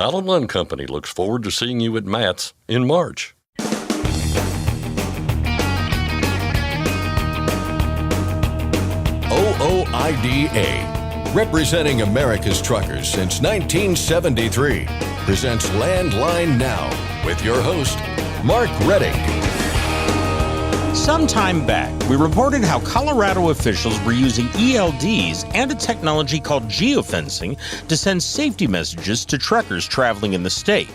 Allen Lund Company looks forward to seeing you at Matt's in March. OOIDA, representing America's truckers since 1973, presents Landline Now with your host, Mark Redding. Some time back, we reported how Colorado officials were using ELDs and a technology called geofencing to send safety messages to truckers traveling in the state.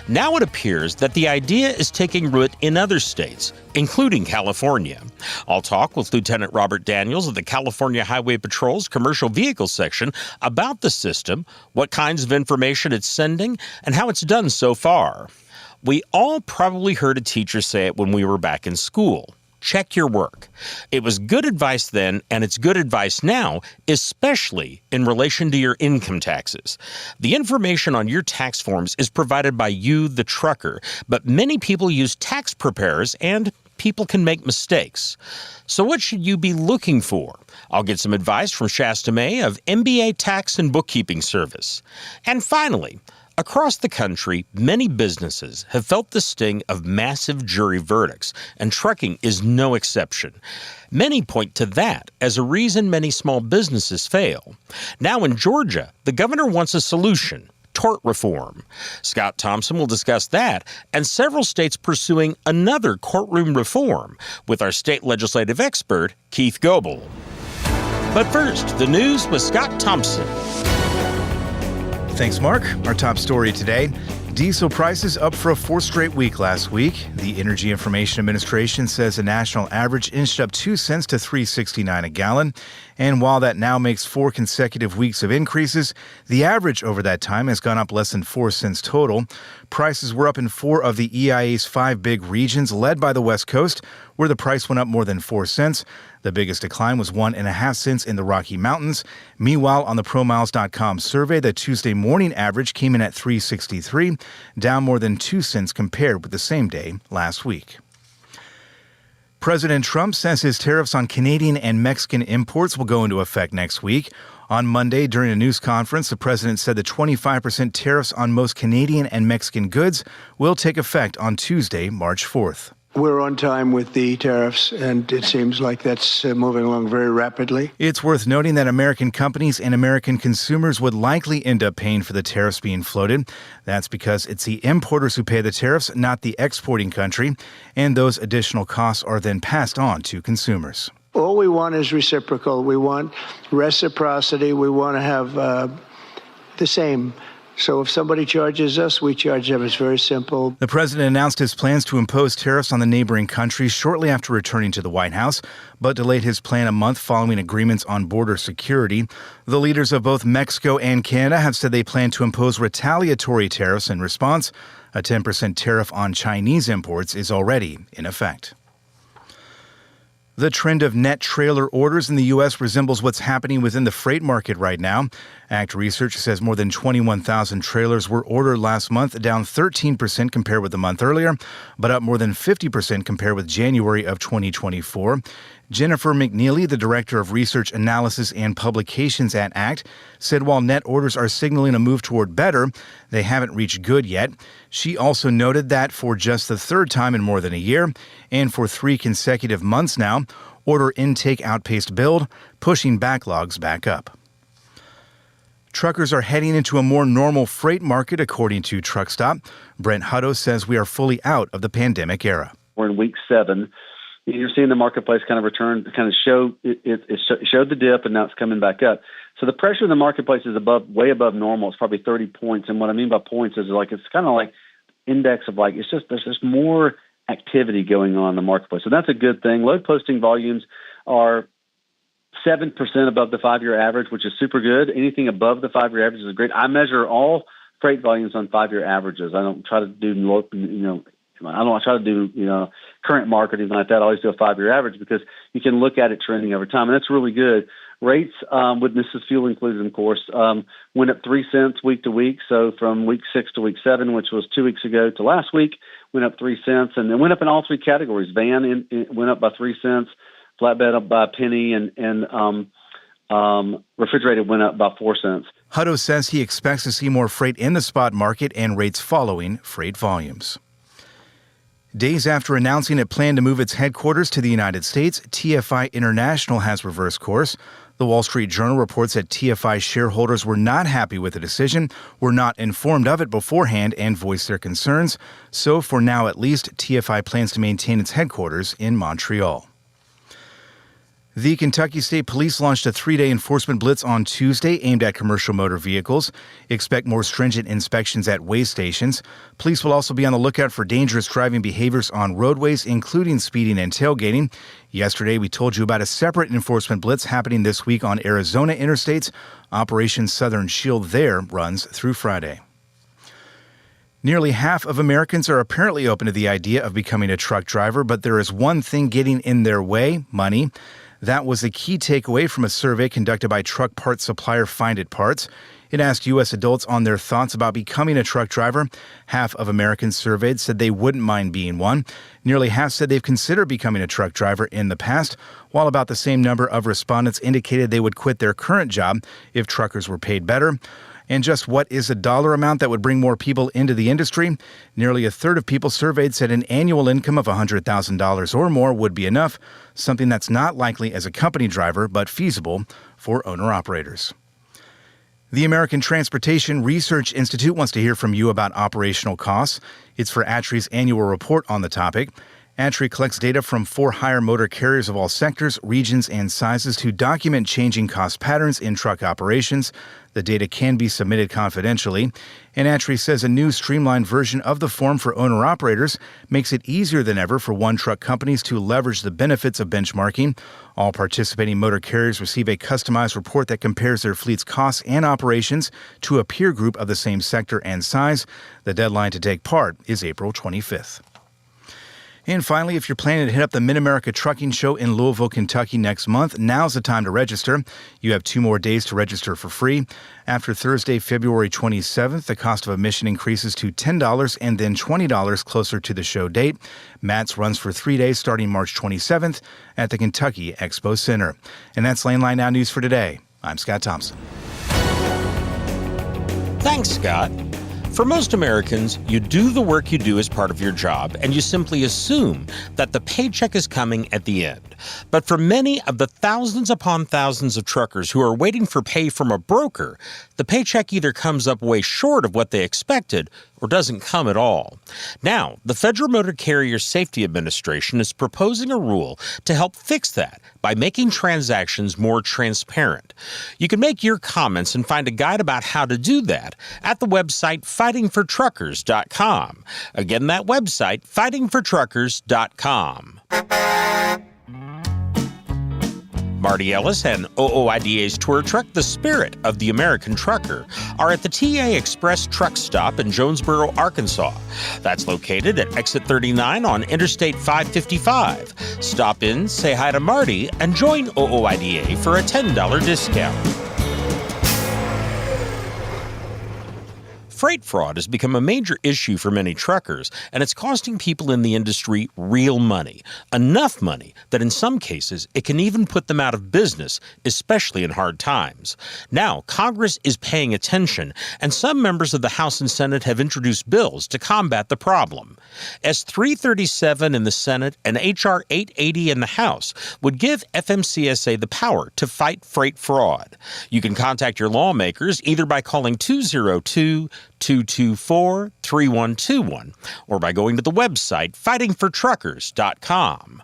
Now it appears that the idea is taking root in other states, including California. I'll talk with Lieutenant Robert Daniels of the California Highway Patrol's Commercial Vehicle Section about the system, what kinds of information it's sending, and how it's done so far. We all probably heard a teacher say it when we were back in school. Check your work. It was good advice then, and it's good advice now, especially in relation to your income taxes. The information on your tax forms is provided by you, the trucker, but many people use tax preparers and people can make mistakes. So what should you be looking for? I'll get some advice from Shasta May of MBA Tax and Bookkeeping Service. And finally, across the country, many businesses have felt the sting of massive jury verdicts, and trucking is no exception. Many point to that as a reason many small businesses fail. Now in Georgia, the governor wants a solution: tort reform. Scott Thompson will discuss that and several states pursuing another courtroom reform with our state legislative expert, Keith Goebel. But first, the news with Scott Thompson. Thanks, Mark. Our top story today: diesel prices up for a fourth straight week last week. The Energy Information Administration says the national average inched up 2 cents to $3.69 a gallon. And while that now makes 4 consecutive weeks of increases, the average over that time has gone up less than 4 cents total. Prices were up in 4 of the EIA's 5 big regions, led by the West Coast, where the price went up more than 4 cents. The biggest decline was 1.5 cents in the Rocky Mountains. Meanwhile, on the ProMiles.com survey, the Tuesday morning average came in at $3.63, down more than 2 cents compared with the same day last week. President Trump says his tariffs on Canadian and Mexican imports will go into effect next week. On Monday, during a news conference, the president said the 25% tariffs on most Canadian and Mexican goods will take effect on Tuesday, March 4th. We're on time with the tariffs, and it seems like that's moving along very rapidly. It's worth noting that American companies and American consumers would likely end up paying for the tariffs being floated. That's because it's the importers who pay the tariffs, not the exporting country, and those additional costs are then passed on to consumers. All we want is reciprocal. We want reciprocity. We want to have the same. So if somebody charges us, we charge them. It's very simple. The president announced his plans to impose tariffs on the neighboring countries shortly after returning to the White House, but delayed his plan a month following agreements on border security. The leaders of both Mexico and Canada have said they plan to impose retaliatory tariffs in response. A 10% tariff on Chinese imports is already in effect. The trend of net trailer orders in the U.S. resembles what's happening within the freight market right now. ACT Research says more than 21,000 trailers were ordered last month, down 13% compared with the month earlier, but up more than 50% compared with January of 2024. Jennifer McNeely, the Director of Research Analysis and Publications at ACT, said while net orders are signaling a move toward better, they haven't reached good yet. She also noted that for just the third time in more than a year, and for 3 consecutive months now, order intake outpaced build, pushing backlogs back up. Truckers are heading into a more normal freight market, according to Truckstop. Brent Hutto says we are fully out of the pandemic era. We're in week 7. You're seeing the marketplace kind of return, kind of it showed the dip, and now it's coming back up. So the pressure in the marketplace is way above normal. It's probably 30 points. And what I mean by points is it's kind of like index of there's just more activity going on in the marketplace. So that's a good thing. Load posting volumes are 7% above the 5-year average, which is super good. Anything above the 5-year average is great. I measure all freight volumes on 5-year averages. I don't try to do, current marketing like that. I always do a 5-year average because you can look at it trending over time, and that's really good. Rates, with Mrs. Fuel included, of course, went up 3 cents week to week. So from week 6 to week 7, which was 2 weeks ago, to last week, went up 3 cents, and it went up in all 3 categories. Van went up by 3 cents, flatbed up by a penny, and refrigerated went up by 4 cents. Hutto says he expects to see more freight in the spot market and rates following freight volumes. Days after announcing it planned to move its headquarters to the United States, TFI International has reversed course. The Wall Street Journal reports that TFI shareholders were not happy with the decision, were not informed of it beforehand, and voiced their concerns. So, for now at least, TFI plans to maintain its headquarters in Montreal. The Kentucky State Police launched a 3-day enforcement blitz on Tuesday aimed at commercial motor vehicles. Expect more stringent inspections at weigh stations. Police will also be on the lookout for dangerous driving behaviors on roadways, including speeding and tailgating. Yesterday, we told you about a separate enforcement blitz happening this week on Arizona interstates. Operation Southern Shield there runs through Friday. Nearly half of Americans are apparently open to the idea of becoming a truck driver, but there is one thing getting in their way: money. That was a key takeaway from a survey conducted by truck parts supplier Find It Parts. It asked U.S. adults on their thoughts about becoming a truck driver. Half of Americans surveyed said they wouldn't mind being one. Nearly half said they've considered becoming a truck driver in the past, while about the same number of respondents indicated they would quit their current job if truckers were paid better. And just what is a dollar amount that would bring more people into the industry? Nearly a third of people surveyed said an annual income of $100,000 or more would be enough, something that's not likely as a company driver, but feasible for owner-operators. The American Transportation Research Institute wants to hear from you about operational costs. It's for ATRI's annual report on the topic. ATRI collects data from for-hire motor carriers of all sectors, regions, and sizes to document changing cost patterns in truck operations. The data can be submitted confidentially. And ATRI says a new streamlined version of the form for owner-operators makes it easier than ever for one-truck companies to leverage the benefits of benchmarking. All participating motor carriers receive a customized report that compares their fleet's costs and operations to a peer group of the same sector and size. The deadline to take part is April 25th. And finally, if you're planning to hit up the Mid-America Trucking Show in Louisville, Kentucky next month, now's the time to register. You have 2 more days to register for free. After Thursday, February 27th, the cost of admission increases to $10 and then $20 closer to the show date. MATS runs for 3 days starting March 27th at the Kentucky Expo Center. And that's Landline Now News for today. I'm Scott Thompson. Thanks, Scott. For most Americans, you do the work you do as part of your job, and you simply assume that the paycheck is coming at the end. But for many of the thousands upon thousands of truckers who are waiting for pay from a broker, the paycheck either comes up way short of what they expected or doesn't come at all. Now, the Federal Motor Carrier Safety Administration is proposing a rule to help fix that by making transactions more transparent. You can make your comments and find a guide about how to do that at the website fightingfortruckers.com. Again, that website, fightingfortruckers.com. Marty Ellis and OOIDA's tour truck, The Spirit of the American Trucker, are at the TA Express truck stop in Jonesboro, Arkansas. That's located at exit 39 on Interstate 555. Stop in, say hi to Marty, and join OOIDA for a $10 discount. Freight fraud has become a major issue for many truckers, and it's costing people in the industry real money. Enough money that in some cases it can even put them out of business, especially in hard times. Now, Congress is paying attention, and some members of the House and Senate have introduced bills to combat the problem. S. 337 in the Senate and H.R. 880 in the House would give FMCSA the power to fight freight fraud. You can contact your lawmakers either by calling 202-224-3121 or by going to the website fightingfortruckers.com.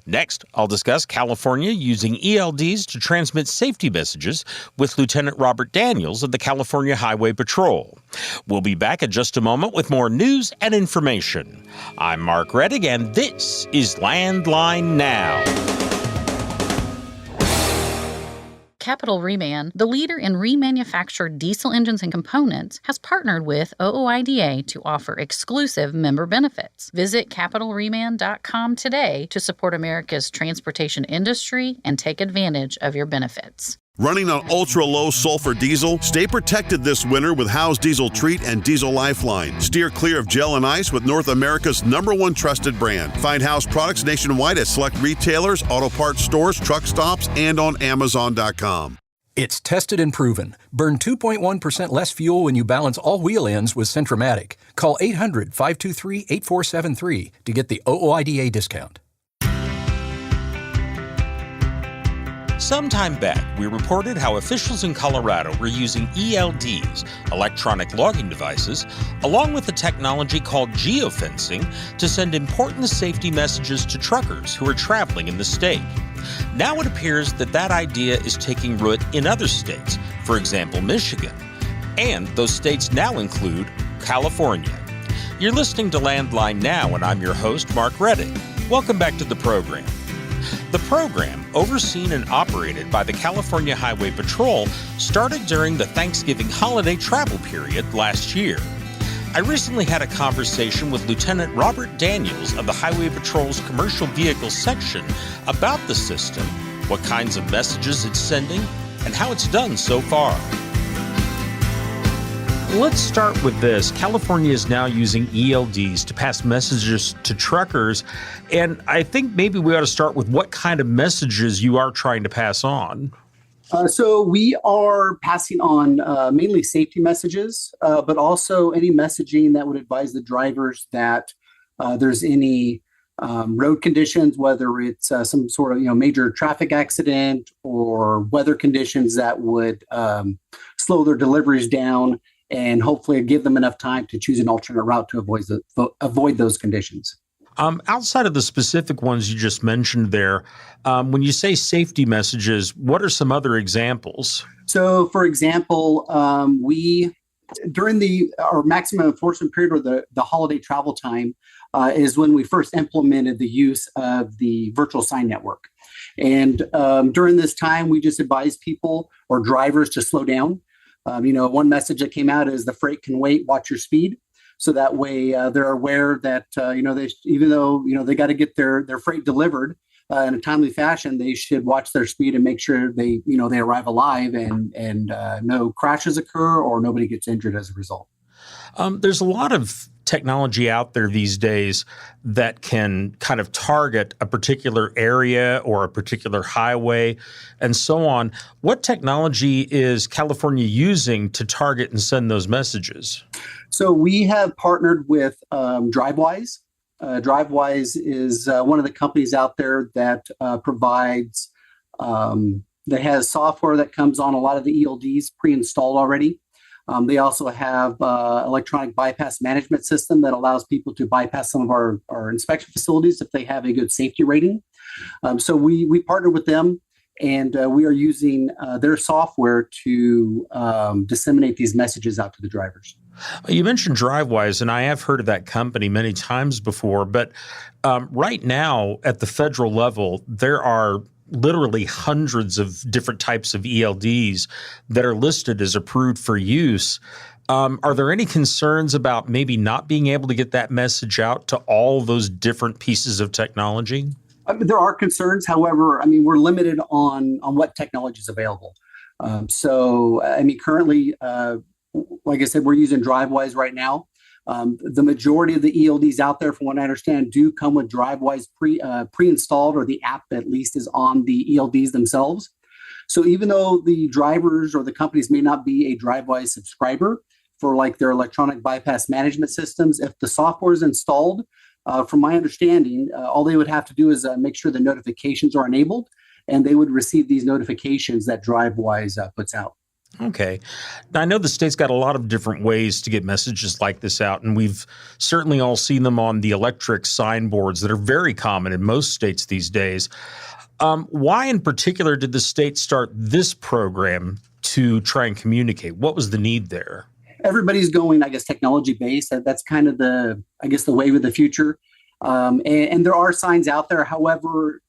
Next, I'll discuss California using ELDs to transmit safety messages with Lieutenant Robert Daniels of the California Highway Patrol. We'll be back in just a moment with more news and information. I'm Mark Reddick, and this is Landline Now. Capital Reman, the leader in remanufactured diesel engines and components, has partnered with OOIDA to offer exclusive member benefits. Visit capitalreman.com today to support America's transportation industry and take advantage of your benefits. Running on ultra-low sulfur diesel? Stay protected this winter with Howe's Diesel Treat and Diesel Lifeline. Steer clear of gel and ice with North America's #1 trusted brand. Find Howe's products nationwide at select retailers, auto parts stores, truck stops, and on Amazon.com. It's tested and proven. Burn 2.1% less fuel when you balance all wheel ends with Centromatic. Call 800-523-8473 to get the OOIDA discount. Some time back, we reported how officials in Colorado were using ELDs, electronic logging devices, along with a technology called geofencing to send important safety messages to truckers who are traveling in the state. Now it appears that that idea is taking root in other states, for example, Michigan. And those states now include California. You're listening to Landline Now, and I'm your host, Mark Redding. Welcome back to the program. The program, overseen and operated by the California Highway Patrol, started during the Thanksgiving holiday travel period last year. I recently had a conversation with Lieutenant Robert Daniels of the Highway Patrol's Commercial Vehicles section about the system, what kinds of messages it's sending, and how it's done so far. Let's start with this. California is now using ELDs to pass messages to truckers, and I think maybe we ought to start with what kind of messages you are trying to pass on. So we are passing on mainly safety messages, but also any messaging that would advise the drivers that there's any road conditions, whether it's some sort of major traffic accident or weather conditions that would slow their deliveries down, and hopefully give them enough time to choose an alternate route to avoid those conditions. Outside of the specific ones you just mentioned there, when you say safety messages, what are some other examples? So, for example, during our maximum enforcement period, or the holiday travel time, is when we first implemented the use of the virtual sign network. And during this time, we just advise people or drivers to slow down. One message that came out is the freight can wait, watch your speed. So that way they're aware that, even though they got to get their freight delivered in a timely fashion, they should watch their speed and make sure they arrive alive and no crashes occur or nobody gets injured as a result. There's a lot of technology out there these days that can kind of target a particular area or a particular highway and so on. What technology is California using to target and send those messages? So we have partnered with DriveWise. DriveWise is one of the companies out there that provides, that has software that comes on a lot of the ELDs pre-installed already. They also have electronic bypass management system that allows people to bypass some of our inspection facilities if they have a good safety rating. So we partner with them, and we are using their software to disseminate these messages out to the drivers. You mentioned DriveWise, and I have heard of that company many times before, but right now at the federal level, there are literally hundreds of different types of ELDs that are listed as approved for use. Are there any concerns about maybe not being able to get that message out to all those different pieces of technology? There are concerns. However, we're limited on what technology is available. Currently, like I said, we're using DriveWise right now. The majority of the ELDs out there, from what I understand, do come with DriveWise pre-installed, or the app at least is on the ELDs themselves. So even though the drivers or the companies may not be a DriveWise subscriber for like their electronic bypass management systems, if the software is installed, from my understanding, all they would have to do is make sure the notifications are enabled, and they would receive these notifications that DriveWise puts out. Okay. Now, I know the state's got a lot of different ways to get messages like this out, and we've certainly all seen them on the electric signboards that are very common in most states these days. Why in particular did the state start this program to try and communicate? What was the need there? Everybody's going, technology-based. That's kind of the wave of the future. And there are signs out there. However,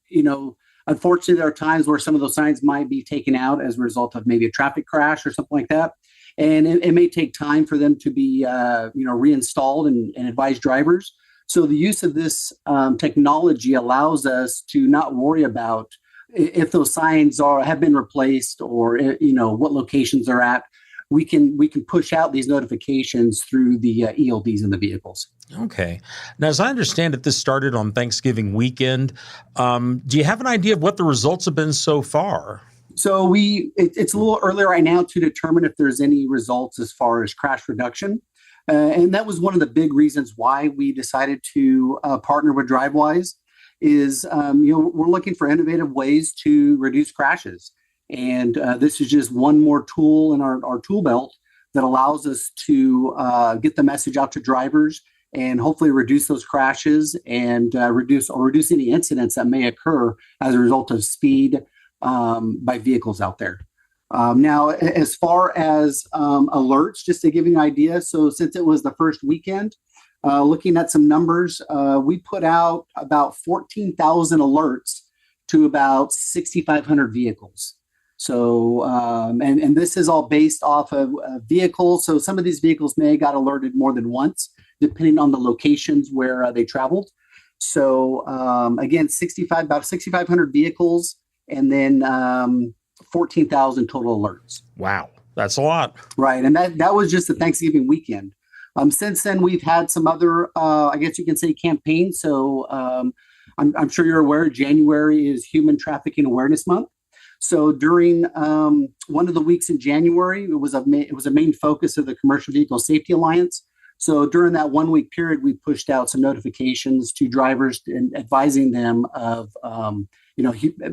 unfortunately, there are times where some of those signs might be taken out as a result of maybe a traffic crash or something like that. And it may take time for them to be, reinstalled and advise drivers. So the use of this technology allows us to not worry about if those signs have been replaced or, what locations they're at. We can push out these notifications through the ELDs in the vehicles. Okay. Now, as I understand it, this started on Thanksgiving weekend. Do you have an idea of what the results have been so far? So it's a little early right now to determine if there's any results as far as crash reduction. And that was one of the big reasons why we decided to partner with DriveWise is, we're looking for innovative ways to reduce crashes. And this is just one more tool in our tool belt that allows us to get the message out to drivers and hopefully reduce those crashes and reduce any incidents that may occur as a result of speed by vehicles out there. Now, as far as alerts, just to give you an idea, so since it was the first weekend, looking at some numbers, we put out about 14,000 alerts to about 6,500 vehicles. So, and this is all based off of vehicles. So some of these vehicles may have got alerted more than once, depending on the locations where they traveled. So again, about 6,500 vehicles, and then 14,000 total alerts. Wow, that's a lot. Right, and that was just the Thanksgiving weekend. Since then, we've had some other, I guess you can say, campaigns. So I'm sure you're aware, January is Human Trafficking Awareness Month. So during one of the weeks in January, it was a main focus of the Commercial Vehicle Safety Alliance. So during that 1 week period, we pushed out some notifications to drivers and advising them of,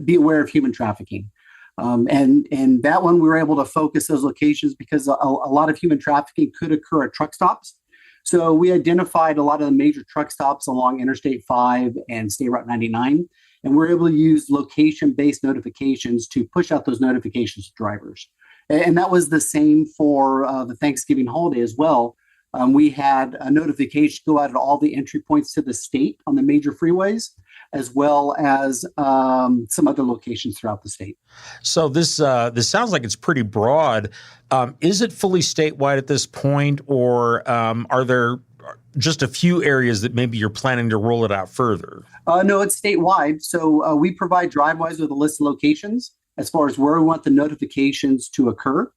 be aware of human trafficking. And that one, we were able to focus those locations because a lot of human trafficking could occur at truck stops. So we identified a lot of the major truck stops along Interstate 5 and State Route 99. And we're able to use location-based notifications to push out those notifications to drivers. And that was the same for the Thanksgiving holiday as well. We had a notification go out at all the entry points to the state on the major freeways, as well as some other locations throughout the state. So this sounds like it's pretty broad. Is it fully statewide at this point, or are there just a few areas that maybe you're planning to roll it out further? No, it's statewide. So we provide DriveWise with a list of locations as far as where we want the notifications to occur.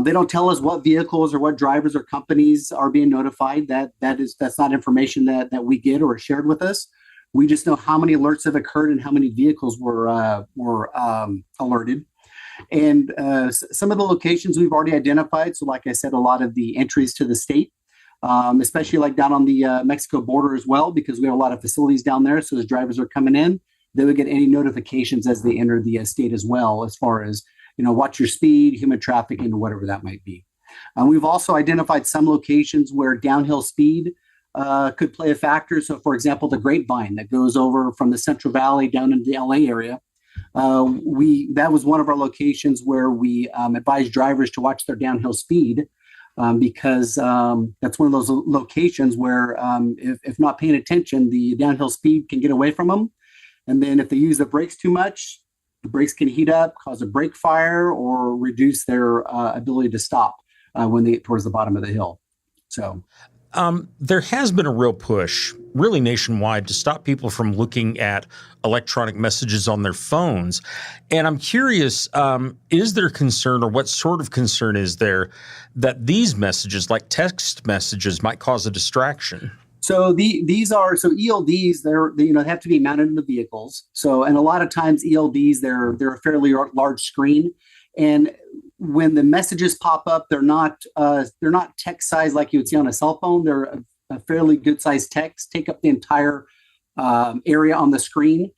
They don't tell us what vehicles or what drivers or companies are being notified. That's not information that we get or shared with us. We just know how many alerts have occurred and how many vehicles were alerted. And some of the locations we've already identified. So like I said, a lot of the entries to the state, especially like down on the Mexico border as well, because we have a lot of facilities down there. So as drivers are coming in, they would get any notifications as they enter the state as well, as far as, watch your speed, human trafficking, or whatever that might be. We've also identified some locations where downhill speed could play a factor. So, for example, the Grapevine that goes over from the Central Valley down into the LA area. That was one of our locations where we advised drivers to watch their downhill speed because that's one of those locations where if not paying attention, the downhill speed can get away from them. And then if they use the brakes too much, the brakes can heat up, cause a brake fire, or reduce their ability to stop when they get towards the bottom of the hill. So there has been a real push, really nationwide, to stop people from looking at electronic messages on their phones. And I'm curious, is there concern, or what sort of concern is there, that these messages, like text messages, might cause a distraction? So these are ELDs. They have to be mounted in the vehicles. So, and a lot of times ELDs, they're a fairly large screen, and when the messages pop up, they're not text size like you would see on a cell phone. They're a fairly good sized text, take up the entire area on the screen.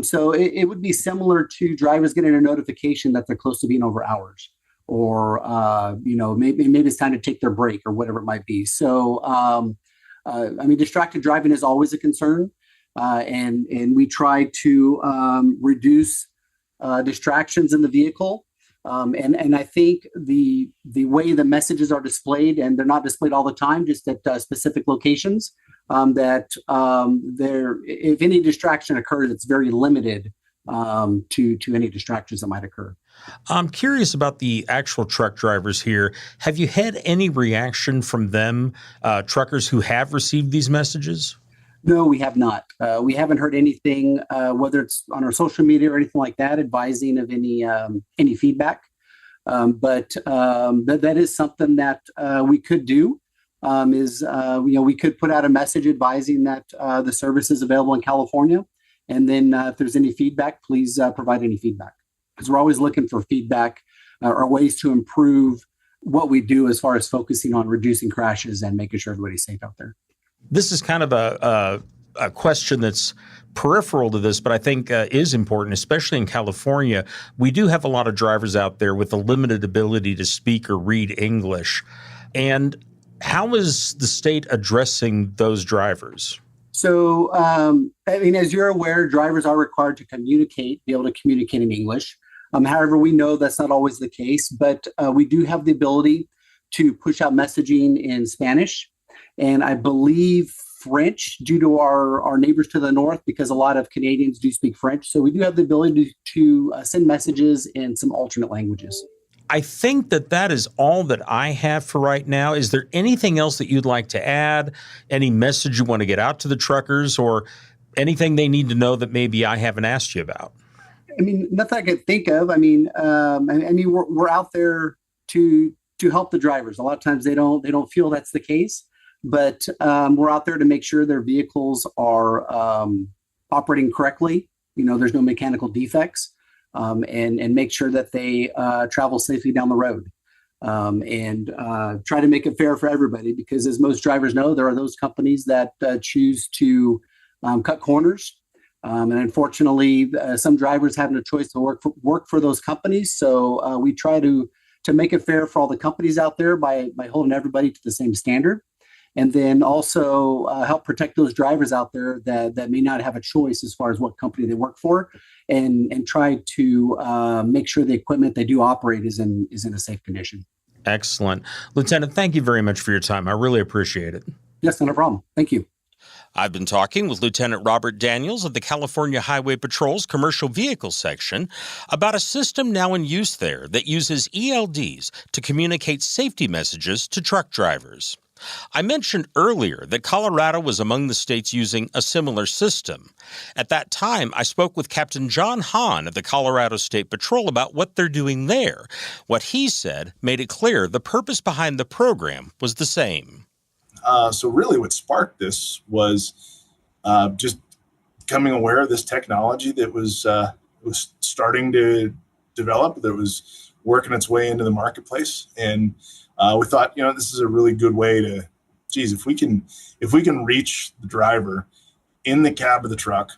So it would be similar to drivers getting a notification that they're close to being over hours, or maybe it's time to take their break or whatever it might be. So distracted driving is always a concern, and we try to reduce distractions in the vehicle. And I think the way the messages are displayed, and they're not displayed all the time, just at specific locations, if any distraction occurs, it's very limited to any distractions that might occur. I'm curious about the actual truck drivers here. Have you had any reaction from them, truckers who have received these messages? No, we have not. We haven't heard anything, whether it's on our social media or anything like that, advising of any feedback. But that is something that we could do. We could put out a message advising that the service is available in California, and then if there's any feedback, please provide any feedback. because we're always looking for feedback or ways to improve what we do as far as focusing on reducing crashes and making sure everybody's safe out there. This is kind of a question that's peripheral to this, but I think is important, especially in California. We do have a lot of drivers out there with a limited ability to speak or read English. And how is the state addressing those drivers? So, as you're aware, drivers are required to be able to communicate in English. However, we know that's not always the case, but we do have the ability to push out messaging in Spanish. And I believe French, due to our neighbors to the north, because a lot of Canadians do speak French. So we do have the ability to send messages in some alternate languages. I think that is all that I have for right now. Is there anything else that you'd like to add? Any message you want to get out to the truckers, or anything they need to know that maybe I haven't asked you about? Nothing I could think of. We're out there to help the drivers. A lot of times they don't feel that's the case, but we're out there to make sure their vehicles are operating correctly. There's no mechanical defects, and make sure that they travel safely down the road, and try to make it fair for everybody. Because as most drivers know, there are those companies that choose to cut corners. And unfortunately, some drivers have a choice to work for those companies. So we try to make it fair for all the companies out there by holding everybody to the same standard. And then also help protect those drivers out there that may not have a choice as far as what company they work for, and try to make sure the equipment they do operate is in a safe condition. Excellent. Lieutenant, thank you very much for your time. I really appreciate it. Yes, not a problem. Thank you. I've been talking with Lieutenant Robert Daniels of the California Highway Patrol's Commercial Vehicle Section about a system now in use there that uses ELDs to communicate safety messages to truck drivers. I mentioned earlier that Colorado was among the states using a similar system. At that time, I spoke with Captain John Hahn of the Colorado State Patrol about what they're doing there. What he said made it clear the purpose behind the program was the same. So really what sparked this was just becoming aware of this technology that was starting to develop, that was working its way into the marketplace. And we thought, this is a really good way to, if we can reach the driver in the cab of the truck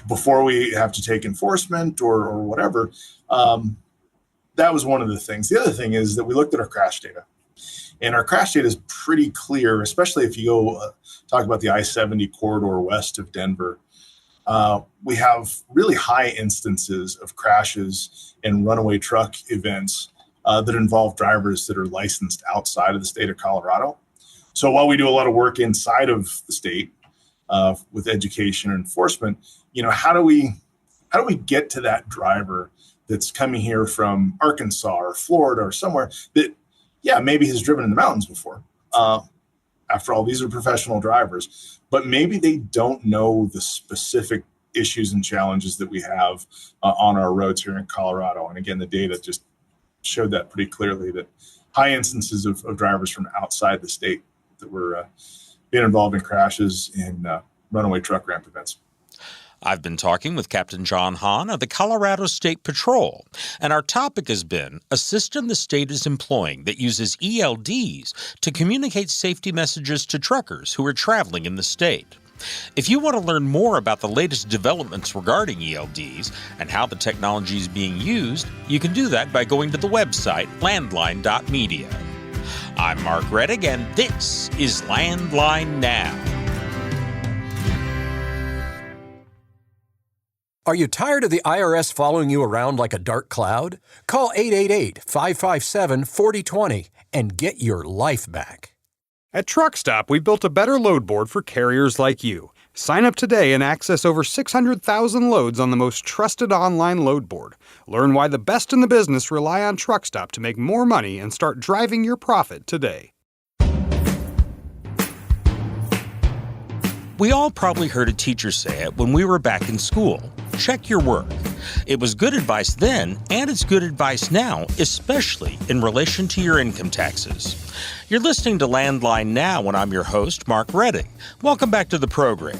before we have to take enforcement or whatever, that was one of the things. The other thing is that we looked at our crash data. And our crash data is pretty clear, especially if you go talk about the I-70 corridor west of Denver. We have really high instances of crashes and runaway truck events that involve drivers that are licensed outside of the state of Colorado. So while we do a lot of work inside of the state with education and enforcement, how do we get to that driver that's coming here from Arkansas or Florida or somewhere that, maybe has driven in the mountains before. After all, these are professional drivers, but maybe they don't know the specific issues and challenges that we have on our roads here in Colorado. And again, the data just showed that pretty clearly, that high instances of drivers from outside the state that were being involved in crashes and runaway truck ramp events. I've been talking with Captain John Hahn of the Colorado State Patrol, and our topic has been a system the state is employing that uses ELDs to communicate safety messages to truckers who are traveling in the state. If you want to learn more about the latest developments regarding ELDs and how the technology is being used, you can do that by going to the website landline.media. I'm Mark Rettig, and this is Landline Now. Are you tired of the IRS following you around like a dark cloud? Call 888-557-4020 and get your life back. At TruckStop, we built a better load board for carriers like you. Sign up today and access over 600,000 loads on the most trusted online load board. Learn why the best in the business rely on TruckStop to make more money and start driving your profit today. We all probably heard a teacher say it when we were back in school. Check your work. It was good advice then, and it's good advice now, especially in relation to your income taxes. You're listening to Landline Now, and I'm your host, Mark Rettig. Welcome back to the program.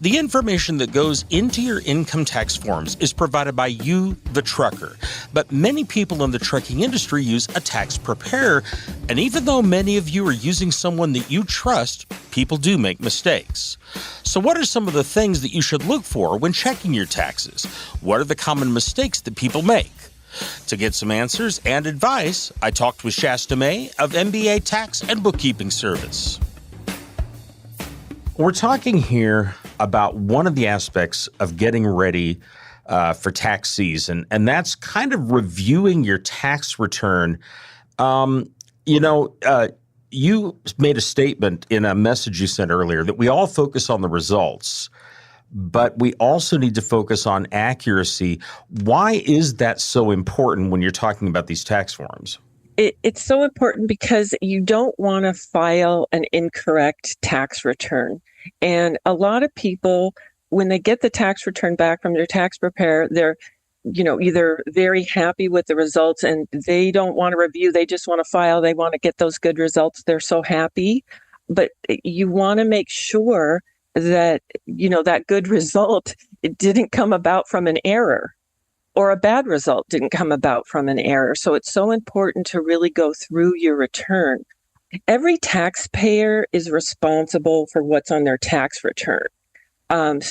The information that goes into your income tax forms is provided by you, the trucker. But many people in the trucking industry use a tax preparer, and even though many of you are using someone that you trust, people do make mistakes. So what are some of the things that you should look for when checking your taxes? What are the common mistakes that people make? To get some answers and advice, I talked with Shasta May of MBA Tax and Bookkeeping Service. We're talking here about one of the aspects of getting ready for tax season, and that's kind of reviewing your tax return. You made a statement in a message you sent earlier that we all focus on the results, but we also need to focus on accuracy. Why is that so important when you're talking about these tax forms? It's so important because you don't want to file an incorrect tax return. And a lot of people, when they get the tax return back from their tax preparer, they're either very happy with the results and they don't want to review, they just want to file, they want to get those good results, they're so happy. But you want to make sure that, that good result, it didn't come about from an error, or a bad result didn't come about from an error. So it's so important to really go through your return. Every taxpayer is responsible for what's on their tax return. And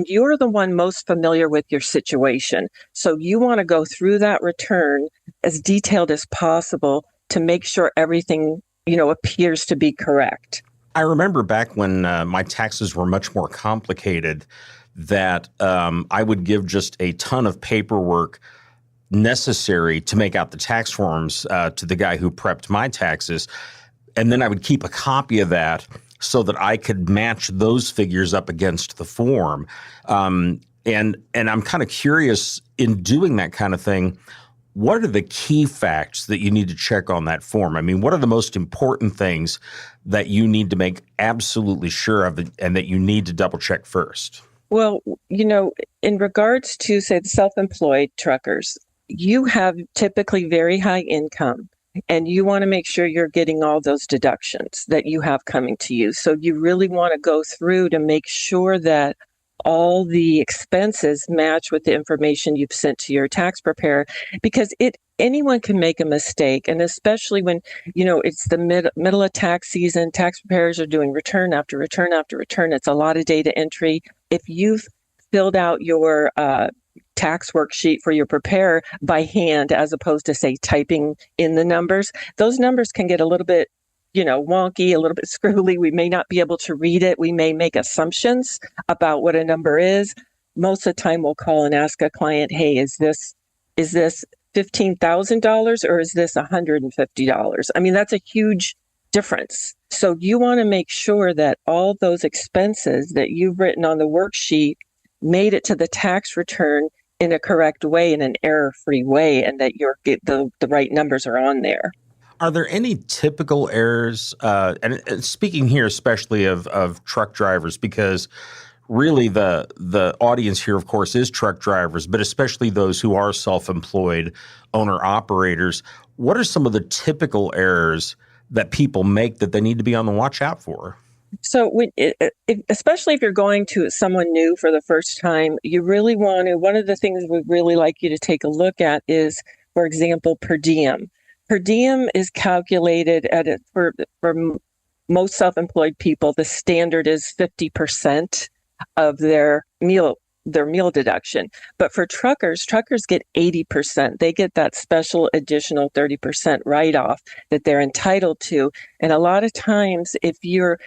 you're the one most familiar with your situation. So you want to go through that return as detailed as possible to make sure everything, appears to be correct. I remember back when my taxes were much more complicated, that I would give just a ton of paperwork necessary to make out the tax forms to the guy who prepped my taxes. And then I would keep a copy of that so that I could match those figures up against the form. And I'm kind of curious, in doing that kind of thing, what are the key facts that you need to check on that form? I mean, what are the most important things that you need to make absolutely sure of and that you need to double check first? Well, in regards to, say, the self-employed truckers, you have typically very high income, and you want to make sure you're getting all those deductions that you have coming to you. So you really want to go through to make sure that all the expenses match with the information you've sent to your tax preparer, because anyone can make a mistake. And especially when, it's the middle of tax season, tax preparers are doing return after return after return. It's a lot of data entry. If you've filled out your tax worksheet for your preparer by hand, as opposed to, say, typing in the numbers, those numbers can get a little bit, wonky, a little bit scribbly. We may not be able to read it. We may make assumptions about what a number is. Most of the time we'll call and ask a client, hey, is this $15,000 or is this $150? I mean, that's a huge difference. So you want to make sure that all those expenses that you've written on the worksheet made it to the tax return in a correct way, in an error-free way, and that the right numbers are on there. Are there any typical errors, and speaking here especially of truck drivers, because really the audience here, of course, is truck drivers, but especially those who are self-employed owner-operators, what are some of the typical errors that people make that they need to be on the watch out for? So especially if you're going to someone new for the first time, you really want to, one of the things we'd really like you to take a look at is, for example, per diem. Per diem is calculated for most self-employed people, the standard is 50% of their meal deduction. But for truckers get 80%. They get that special additional 30% write-off that they're entitled to. And a lot of times, if you're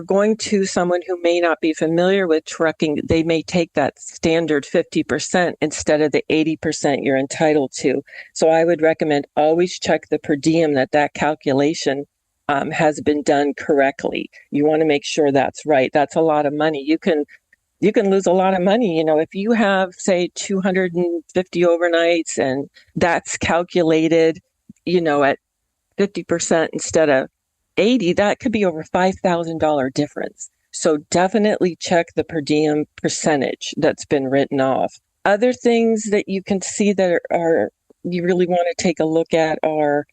going to someone who may not be familiar with trucking, they may take that standard 50% instead of the 80% you're entitled to. So I would recommend always check the per diem, that calculation has been done correctly. You want to make sure that's right. That's a lot of money. You can lose a lot of money. If you have, say, 250 overnights and that's calculated, at 50% instead of 80, that could be over $5,000 difference. So definitely check the per diem percentage that's been written off. Other things that you can see that are you really want to take a look at are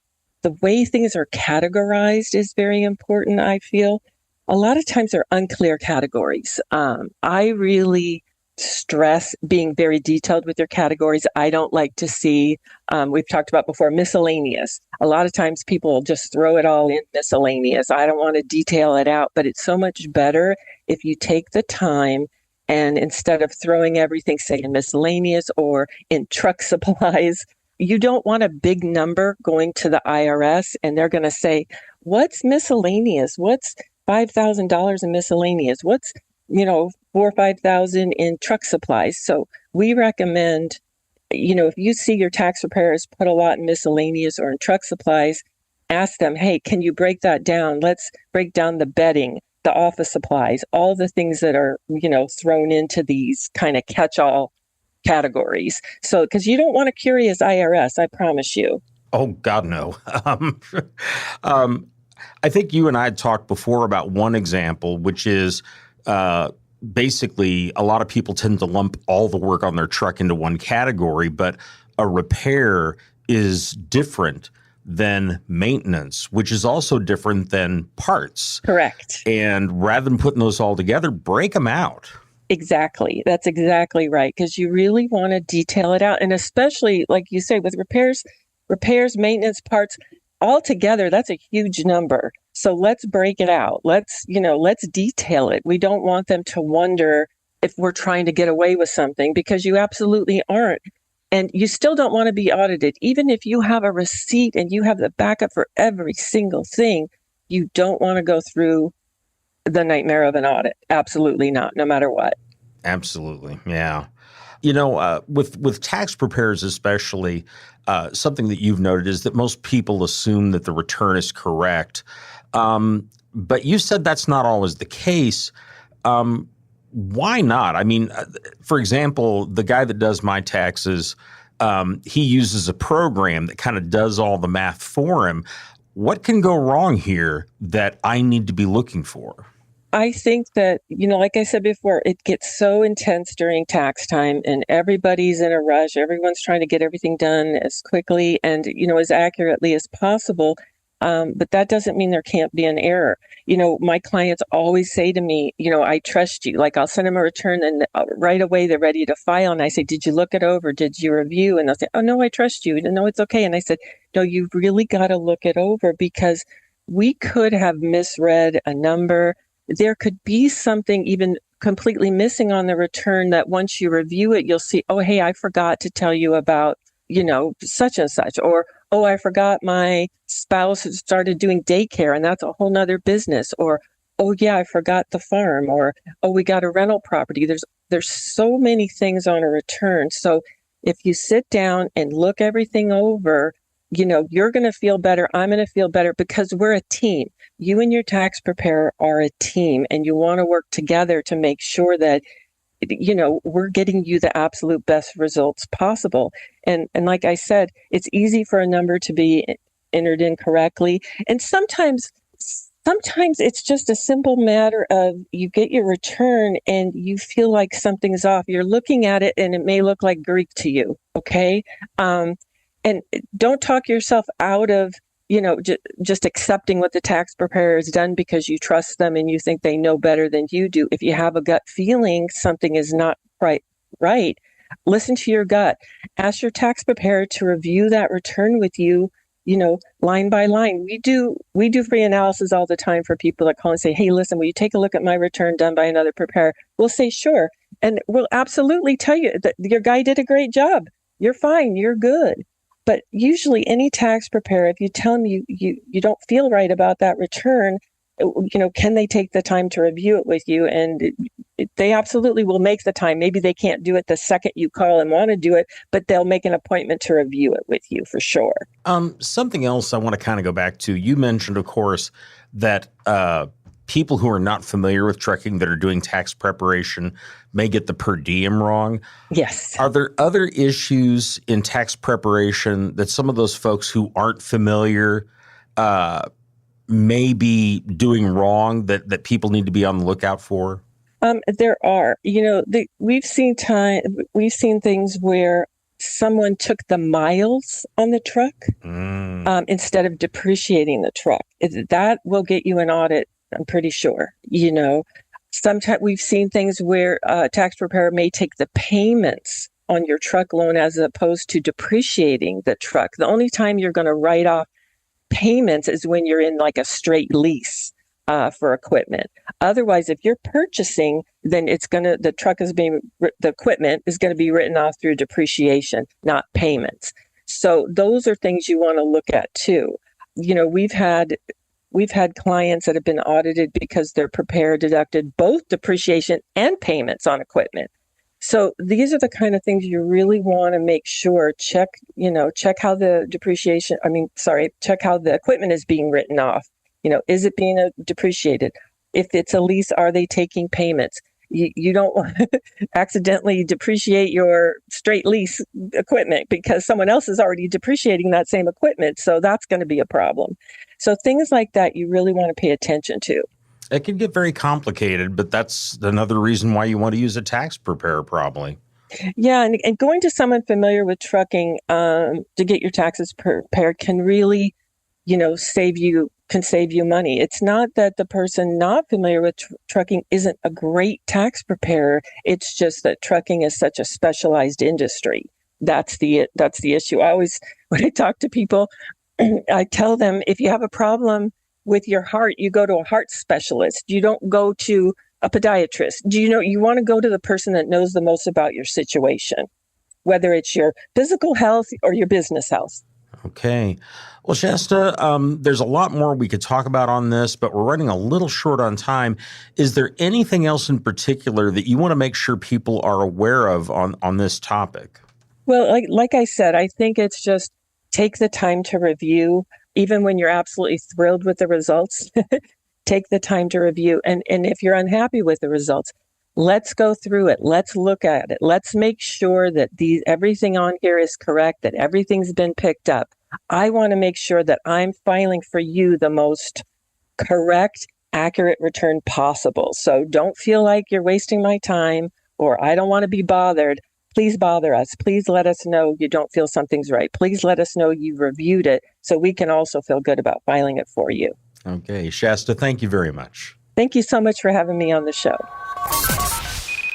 the way things are categorized is very important, I feel. a lot of times they're unclear categories. I really stress being very detailed with your categories. I don't like to see, we've talked about before, miscellaneous. A lot of times people just throw it all in miscellaneous. I don't want to detail it out, but it's so much better if you take the time and instead of throwing everything, say, in miscellaneous or in truck supplies, you don't want a big number going to the IRS and they're going to say, what's miscellaneous? What's $5,000 in miscellaneous? What's, $4,000 or $5,000 in truck supplies? So we recommend, if you see your tax preparers put a lot in miscellaneous or in truck supplies, ask them, hey, can you break that down? Let's break down the bedding, the office supplies, all the things that are, thrown into these kind of catch-all categories. So, because you don't want a curious IRS, I promise you. Oh, God, no. I think you and I had talked before about one example, which is basically a lot of people tend to lump all the work on their truck into one category, but a repair is different than maintenance, which is also different than parts. Correct. And rather than putting those all together, break them out. Exactly. That's exactly right. Because you really want to detail it out. And especially, like you say, with repairs, maintenance, parts, all together, that's a huge number. So let's break it out. Let's detail it. We don't want them to wonder if we're trying to get away with something, because you absolutely aren't. And you still don't want to be audited. Even if you have a receipt and you have the backup for every single thing, you don't want to go through the nightmare of an audit. Absolutely not, no matter what. Absolutely. Yeah. With tax preparers especially, something that you've noted is that most people assume that the return is correct. But you said that's not always the case. Why not? I mean, for example, the guy that does my taxes, he uses a program that kind of does all the math for him. What can go wrong here that I need to be looking for? I think that, like I said before, it gets so intense during tax time and everybody's in a rush. Everyone's trying to get everything done as quickly and, as accurately as possible. But that doesn't mean there can't be an error. My clients always say to me, I trust you. Like I'll send them a return and right away they're ready to file. And I say, did you look it over? Did you review? And they'll say, oh, no, I trust you. No, it's okay. And I said, no, you've really got to look it over because we could have misread a number. There could be something even completely missing on the return that once you review it, you'll see, oh, hey, I forgot to tell you about, such and such, or, oh, I forgot my spouse had started doing daycare and that's a whole nother business, or, oh yeah, I forgot the farm, or, oh, we got a rental property. There's so many things on a return. So if you sit down and look everything over, you're going to feel better. I'm going to feel better because we're a team. You and your tax preparer are a team and you want to work together to make sure that, we're getting you the absolute best results possible. And like I said, it's easy for a number to be entered incorrectly. And sometimes it's just a simple matter of you get your return and you feel like something's off. You're looking at it and it may look like Greek to you. Okay. And don't talk yourself out of, just accepting what the tax preparer has done because you trust them and you think they know better than you do. If you have a gut feeling something is not quite right, listen to your gut. Ask your tax preparer to review that return with you, line by line. We do free analysis all the time for people that call and say, hey, listen, will you take a look at my return done by another preparer? We'll say, sure. And we'll absolutely tell you that your guy did a great job. You're fine. You're good. But usually any tax preparer, if you tell them you don't feel right about that return, can they take the time to review it with you? And they absolutely will make the time. Maybe they can't do it the second you call and want to do it, but they'll make an appointment to review it with you for sure. Something else I want to kind of go back to, you mentioned, of course, that people who are not familiar with trucking that are doing tax preparation may get the per diem wrong. Yes. Are there other issues in tax preparation that some of those folks who aren't familiar may be doing wrong that people need to be on the lookout for? There are. We've seen things where someone took the miles on the truck instead of depreciating the truck. That will get you an audit I'm pretty sure. Sometimes we've seen things where a tax preparer may take the payments on your truck loan as opposed to depreciating the truck. The only time you're going to write off payments is when you're in like a straight lease for equipment. Otherwise, if you're purchasing, then the equipment is going to be written off through depreciation, not payments. So those are things you want to look at too. We've had clients that have been audited because their preparer deducted both depreciation and payments on equipment. So these are the kind of things you really want to make sure, check how the check how the equipment is being written off. Is it being depreciated? If it's a lease, are they taking payments? You don't want to accidentally depreciate your straight lease equipment because someone else is already depreciating that same equipment. So that's going to be a problem. So things like that you really want to pay attention to. It can get very complicated, but that's another reason why you want to use a tax preparer probably. Yeah, and going to someone familiar with trucking to get your taxes prepared can really, save you money. It's not that the person not familiar with trucking isn't a great tax preparer. It's just that trucking is such a specialized industry. That's the issue. When I talk to people, I tell them if you have a problem with your heart, you go to a heart specialist. You don't go to a podiatrist. You want to go to the person that knows the most about your situation, whether it's your physical health or your business health. Okay. Well, Shasta, there's a lot more we could talk about on this, but we're running a little short on time. Is there anything else in particular that you want to make sure people are aware of on this topic? Well, like I said, I think it's just take the time to review, even when you're absolutely thrilled with the results. Take the time to review. And if you're unhappy with the results, let's go through it. Let's look at it. Let's make sure that everything on here is correct, that everything's been picked up. I want to make sure that I'm filing for you the most correct, accurate return possible. So don't feel like you're wasting my time or I don't want to be bothered. Please bother us. Please let us know you don't feel something's right. Please let us know you've reviewed it so we can also feel good about filing it for you. Okay. Shasta, thank you very much. Thank you so much for having me on the show.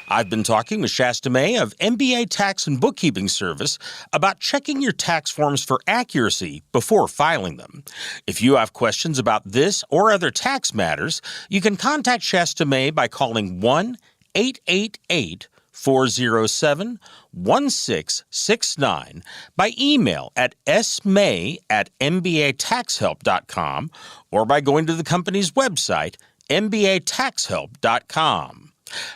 I've been talking with Shasta May of MBA Tax and Bookkeeping Service about checking your tax forms for accuracy before filing them. If you have questions about this or other tax matters, you can contact Shasta May by calling 1-888-407-1669, by email at smay@mbataxhelp.com, or by going to the company's website, mbataxhelp.com.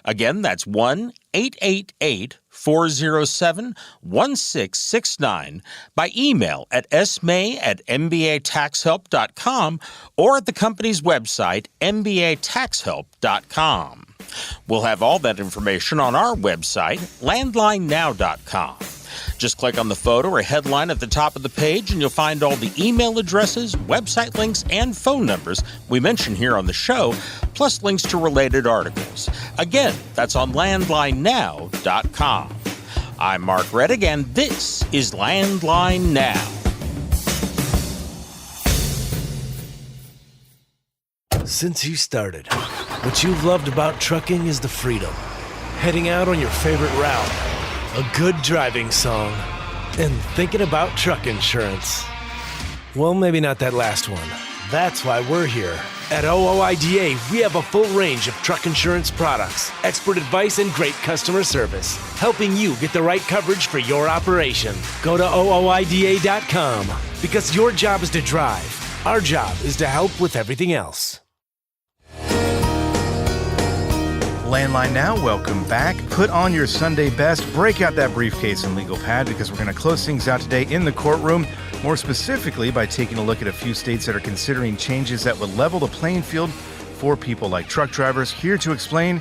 Again, that's 1-888-407-1669, by email at smay@mbataxhelp.com, or at the company's website, mbataxhelp.com. We'll have all that information on our website, landlinenow.com. Just click on the photo or headline at the top of the page and you'll find all the email addresses, website links, and phone numbers we mention here on the show, plus links to related articles. Again, that's on landlinenow.com. I'm Mark Reddick, and this is Landline Now. Since you started, what you've loved about trucking is the freedom. Heading out on your favorite route, a good driving song, and thinking about truck insurance. Well, maybe not that last one. That's why we're here. At OOIDA, we have a full range of truck insurance products, expert advice, and great customer service, helping you get the right coverage for your operation. Go to OOIDA.com, because your job is to drive. Our job is to help with everything else. Landline Now, welcome back. Put on your Sunday best, break out that briefcase and legal pad, because we're going to close things out today in the courtroom, more specifically by taking a look at a few states that are considering changes that would level the playing field for people like truck drivers. Here to explain,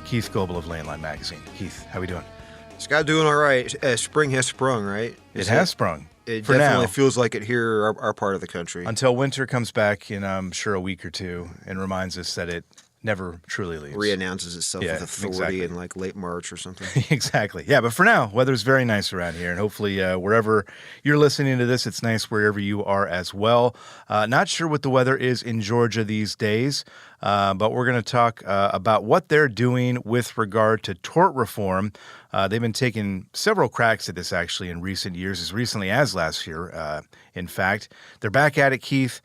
Keith Goebel of Landline Magazine. Keith, how we doing? Scott, doing all right. Spring has sprung, right? It has sprung. It for definitely now. feels like it here, our part of the country. Until winter comes back in, I'm sure, a week or two and reminds us that it never truly leaves. Reannounces itself with authority in like late March or something. Exactly. Yeah, but for now, weather's very nice around here, and hopefully wherever you're listening to this, it's nice wherever you are as well. Not sure what the weather is in Georgia these days, but we're going to talk about what they're doing with regard to tort reform. They've been taking several cracks at this, actually, in recent years, as recently as last year, in fact. They're back at it, Keith.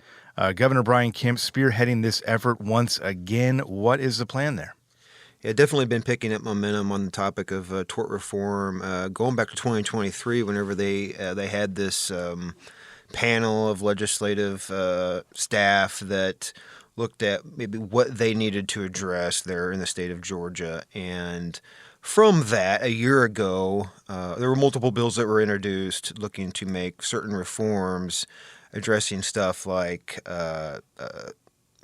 Governor Brian Kemp spearheading this effort once again. What is the plan there? Yeah, definitely been picking up momentum on the topic of tort reform. Going back to 2023, whenever they had this panel of legislative staff that looked at maybe what they needed to address there in the state of Georgia. And from that, a year ago, there were multiple bills that were introduced looking to make certain reforms addressing stuff like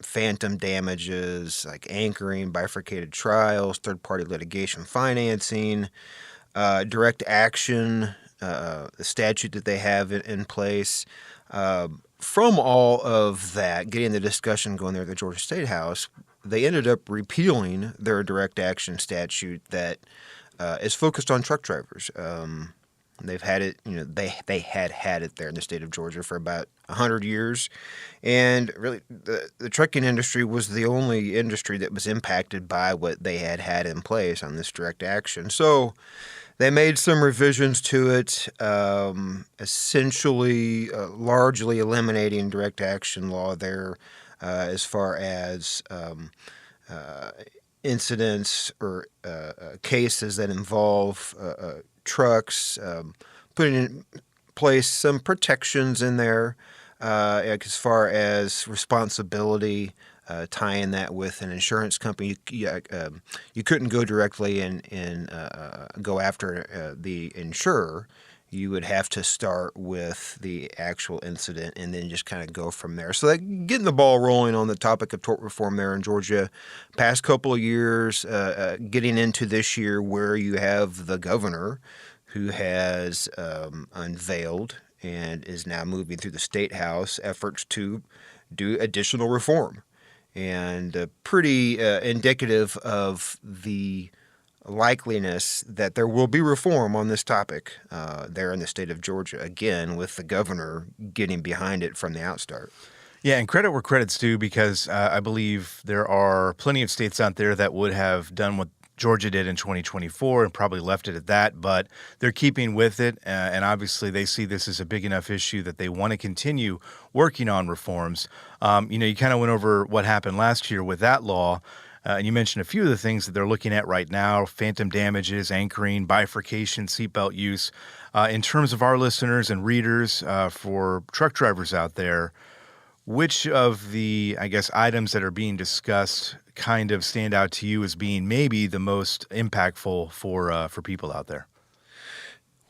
phantom damages, like anchoring, bifurcated trials, third-party litigation financing, direct action, the statute that they have in place. From all of that, getting the discussion going there at the Georgia State House, they ended up repealing their direct action statute that is focused on truck drivers. They've had it, they had it there in the state of Georgia for about 100 years. And really, the trucking industry was the only industry that was impacted by what they had in place on this direct action. So they made some revisions to it, essentially largely eliminating direct action law there as far as incidents or cases that involve trucks, putting in place some protections in there as far as responsibility, tying that with an insurance company. You couldn't go directly and go after the insurer. You would have to start with the actual incident and then just kind of go from there. So getting the ball rolling on the topic of tort reform there in Georgia, past couple of years, getting into this year where you have the governor who has unveiled and is now moving through the State House efforts to do additional reform. And pretty indicative of the likeliness that there will be reform on this topic there in the state of Georgia, again, with the governor getting behind it from the outstart. Yeah, and credit where credit's due, because I believe there are plenty of states out there that would have done what Georgia did in 2024 and probably left it at that, but they're keeping with it, and obviously they see this as a big enough issue that they want to continue working on reforms. You kind of went over what happened last year with that law, and you mentioned a few of the things that they're looking at right now: phantom damages, anchoring, bifurcation, seatbelt use. In terms of our listeners and readers, for truck drivers out there, which of the, items that are being discussed kind of stand out to you as being maybe the most impactful for people out there?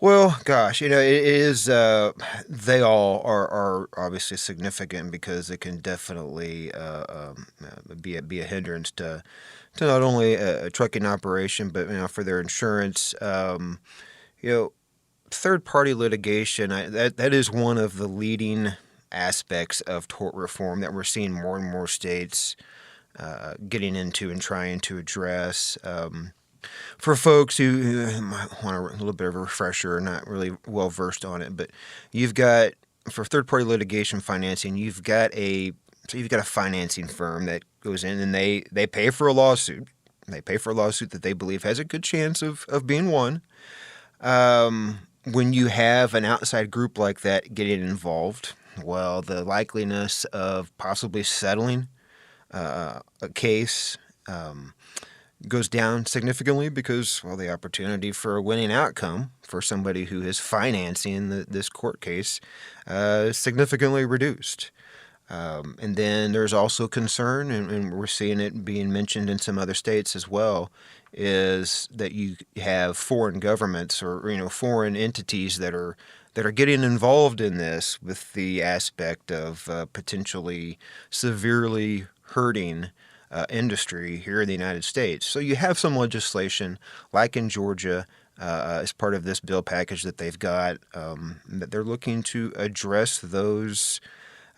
Well, gosh, it is. They all are obviously significant because it can definitely be a hindrance to not only a trucking operation, but for their insurance. Third party litigation. That is one of the leading aspects of tort reform that we're seeing more and more states getting into and trying to address. For folks who might want a little bit of a refresher, not really well versed on it, but you've got, for third-party litigation financing, you've got a financing firm that goes in and they pay for a lawsuit. They pay for a lawsuit that they believe has a good chance of being won. When you have an outside group like that getting involved, well, the likeliness of possibly settling a case goes down significantly because, well, the opportunity for a winning outcome for somebody who is financing this court case is significantly reduced. And then there's also concern, and we're seeing it being mentioned in some other states as well, is that you have foreign governments or foreign entities that are getting involved in this with the aspect of potentially severely hurting industry here in the United States. So you have some legislation, like in Georgia, as part of this bill package that they've got, that they're looking to address those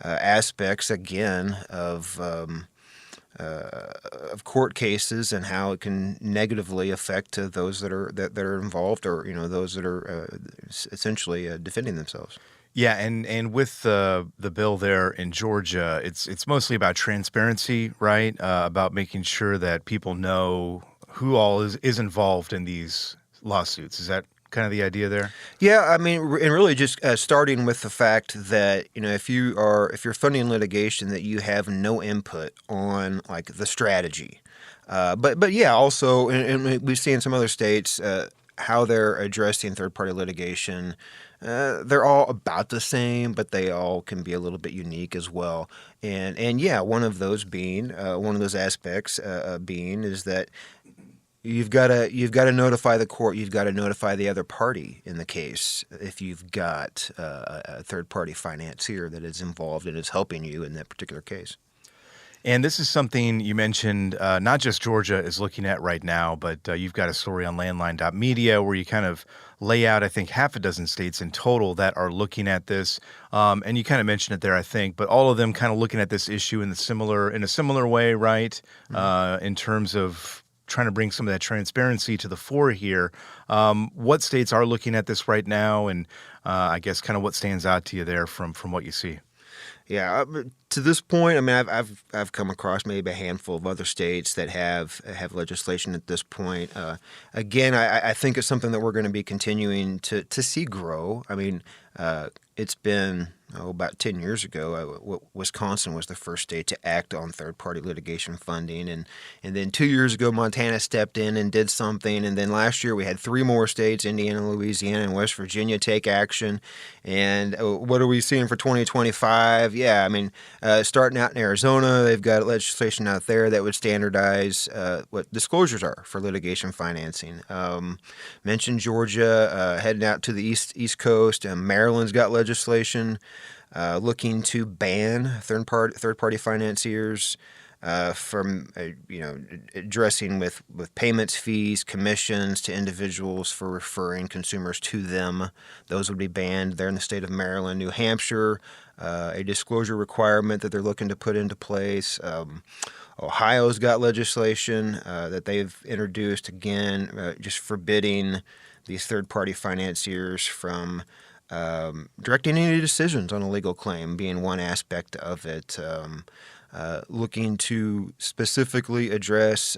aspects again of court cases and how it can negatively affect those that are involved, or those that are essentially defending themselves. Yeah, and with the bill there in Georgia, it's mostly about transparency, right? About making sure that people know who all is involved in these lawsuits. Is that kind of the idea there? Yeah, I mean, and really just starting with the fact that if you're funding litigation, that you have no input on like the strategy, but yeah, also, and we've seen some other states how they're addressing third-party litigation. They're all about the same, but they all can be a little bit unique as well. And yeah, one of those aspects being is that you've got to notify the court. You've got to notify the other party in the case if you've got a third-party financier that is involved and is helping you in that particular case. And this is something you mentioned, not just Georgia is looking at right now, but you've got a story on landline.media where you kind of lay out, I think, half a dozen states in total that are looking at this. And you kind of mentioned it there, I think, but all of them kind of looking at this issue in a similar way, right? Mm-hmm. In terms of trying to bring some of that transparency to the fore here. What states are looking at this right now? And I guess kind of what stands out to you there from what you see? Yeah, to this point, I mean, I've come across maybe a handful of other states that have legislation at this point. Again, I think it's something that we're going to be continuing to see grow. I mean, it's been about 10 years ago, Wisconsin was the first state to act on third-party litigation funding, and then 2 years ago, Montana stepped in and did something, and then last year we had 3 more states, Indiana, Louisiana, and West Virginia, take action. And what are we seeing for 2025? Yeah, I mean, starting out in Arizona, they've got legislation out there that would standardize what disclosures are for litigation financing. Mentioned Georgia, heading out to the East Coast, Maryland's got legislation looking to ban third-party financiers from addressing with payments, fees, commissions to individuals for referring consumers to them. Those would be banned there in the state of Maryland. New Hampshire, a disclosure requirement that they're looking to put into place. Ohio's got legislation that they've introduced, again, just forbidding these third-party financiers from directing any decisions on a legal claim, being one aspect of it. Looking to specifically address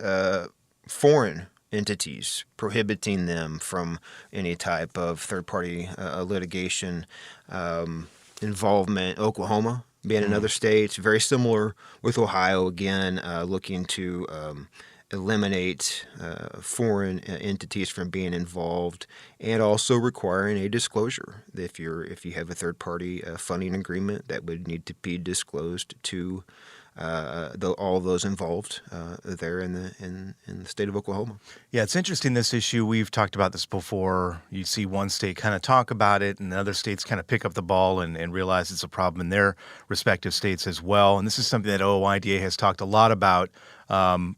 foreign entities, prohibiting them from any type of third-party litigation involvement. Oklahoma being another state, very similar with Ohio, again, looking to eliminate foreign entities from being involved, and also requiring a disclosure. If you have a third-party funding agreement, that would need to be disclosed to all of those involved there in the state of Oklahoma. Yeah, it's interesting, this issue. We've talked about this before. You see one state kind of talk about it, and other states kind of pick up the ball and realize it's a problem in their respective states as well. And this is something that OOIDA has talked a lot about,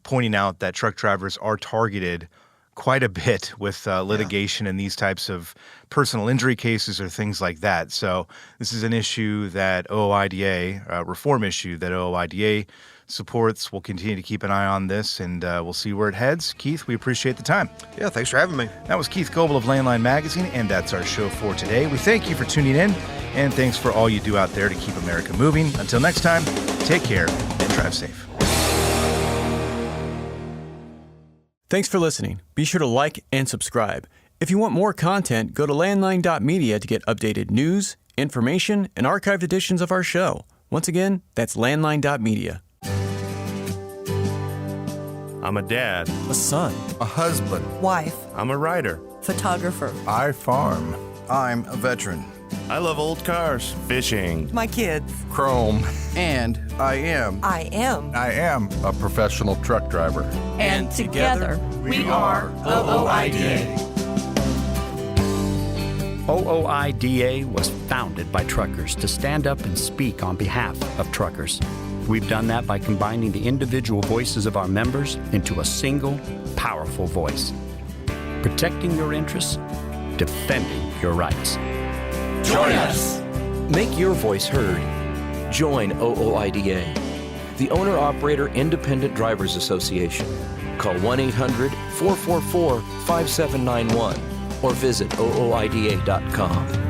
pointing out that truck drivers are targeted quite a bit with litigation in these types of personal injury cases or things like that. So this is an issue that OOIDA, a reform issue that OOIDA supports. We'll continue to keep an eye on this, and we'll see where it heads. Keith, we appreciate the time. Yeah, thanks for having me. That was Keith Goebel of Landline Magazine, and that's our show for today. We thank you for tuning in, and thanks for all you do out there to keep America moving. Until next time, take care and drive safe. Thanks for listening. Be sure to like and subscribe. If you want more content, go to landline.media to get updated news, information, and archived editions of our show. Once again, that's landline.media. I'm a dad, a son, a husband, wife, I'm a writer, photographer, I farm, I'm a veteran. I love old cars, fishing, my kids, chrome, and I am a professional truck driver. And together we are OOIDA. OOIDA was founded by truckers to stand up and speak on behalf of truckers. We've done that by combining the individual voices of our members into a single, powerful voice. Protecting your interests, defending your rights. Join us! Make your voice heard. Join OOIDA. the Owner-Operator Independent Drivers Association. Call 1-800-444-5791 or visit ooida.com.